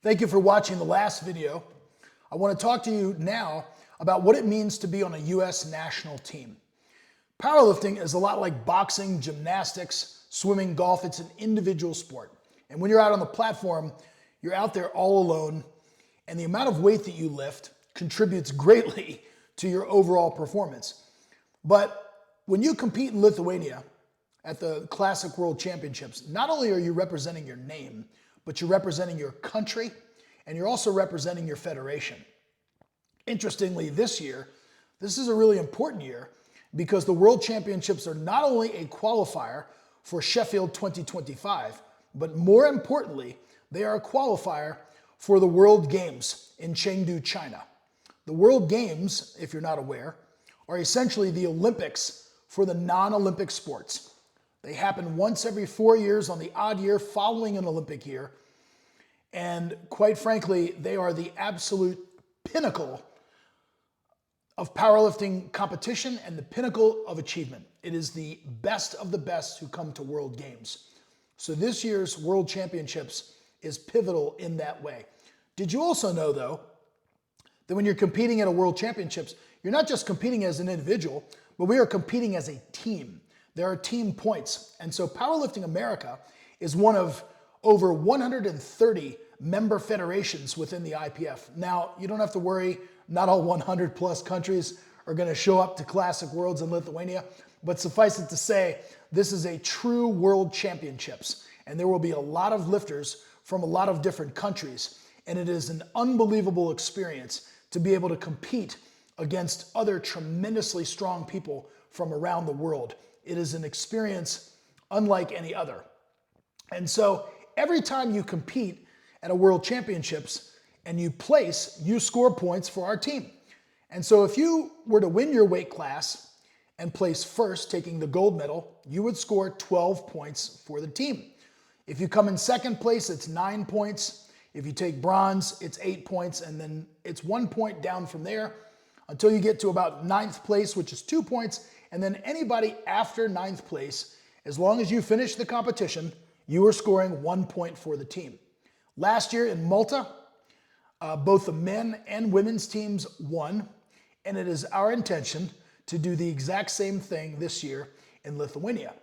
Thank you for watching the last video. I want to talk to you now about what it means to be on a U.S. national team. Powerlifting is a lot like boxing, gymnastics, swimming, golf. It's an individual sport. And when you're out on the platform, you're out there all alone, and the amount of weight that you lift contributes greatly to your overall performance. But when you compete in Lithuania at the Classic World Championships, not only are you representing your name, but you're representing your country, and you're also representing your federation. Interestingly, this year, this is a really important year because the World Championships are not only a qualifier for Sheffield 2025, but more importantly, they are a qualifier for the World Games in Chengdu, China. The World Games, if you're not aware, are essentially the Olympics for the non-Olympic sports. They happen once every 4 years on the odd year following an Olympic year. And quite frankly, they are the absolute pinnacle of powerlifting competition and the pinnacle of achievement. It is the best of the best who come to World Games. So this year's World Championships is pivotal in that way. Did you also know, though, that when you're competing at a World Championships, you're not just competing as an individual, but we are competing as a team. There are team points. And so Powerlifting America is one of over 130 member federations within the IPF. Now, you don't have to worry, not all 100 plus countries are going to show up to Classic Worlds in Lithuania, but suffice it to say, this is a true World Championships, and there will be a lot of lifters from a lot of different countries, and it is an unbelievable experience to be able to compete against other tremendously strong people from around the world. It is an experience unlike any other. And so every time you compete at a World Championships and you place, you score points for our team. And so if you were to win your weight class and place first, taking the gold medal, you would score 12 points for the team. If you come in second place, it's 9 points. If you take bronze, it's 8 points, and then it's 1 point down from there until you get to about 9th place, which is 2 points. And then anybody after 9th place, as long as you finish the competition, you are scoring 1 point for the team. Last year in Malta, both the men and women's teams won, and it is our intention to do the exact same thing this year in Lithuania.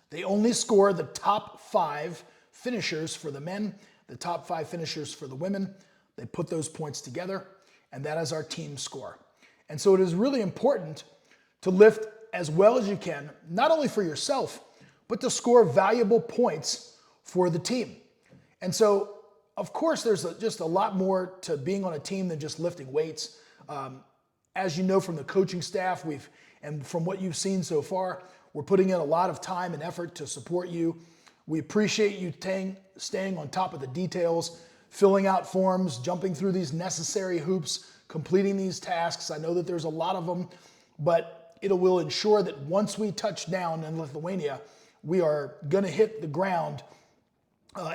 They only score the top 5 finishers for the men, the top 5 finishers for the women. They put those points together, and that is our team score. And so it is really important to lift as well as you can, not only for yourself, but to score valuable points for the team. And so, of course, there's just a lot more to being on a team than just lifting weights. As you know from the coaching staff, and from what you've seen so far, we're putting in a lot of time and effort to support you. We appreciate you staying on top of the details, filling out forms, jumping through these necessary hoops, completing these tasks. I know that there's a lot of them, but it will ensure that once we touch down in Lithuania, we are going to hit the ground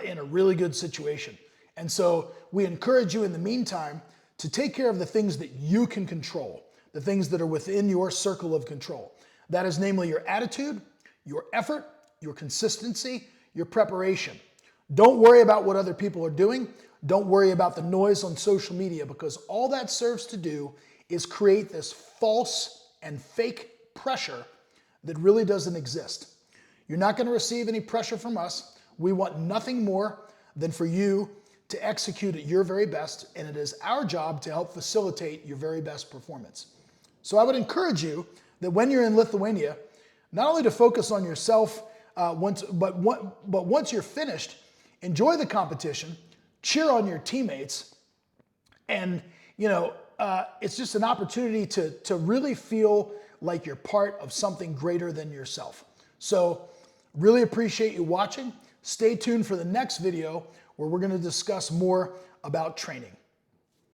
in a really good situation. And so we encourage you in the meantime to take care of the things that you can control, the things that are within your circle of control. That is namely your attitude, your effort, your consistency, your preparation. Don't worry about what other people are doing. Don't worry about the noise on social media, because all that serves to do is create this false and fake pressure that really doesn't exist. You're not going to receive any pressure from us. We want nothing more than for you to execute at your very best, and it is our job to help facilitate your very best performance. So I would encourage you that when you're in Lithuania, not only to focus on yourself, but once you're finished, enjoy the competition, cheer on your teammates, and it's just an opportunity to really feel like you're part of something greater than yourself. So really appreciate you watching. Stay tuned for the next video where we're going to discuss more about training.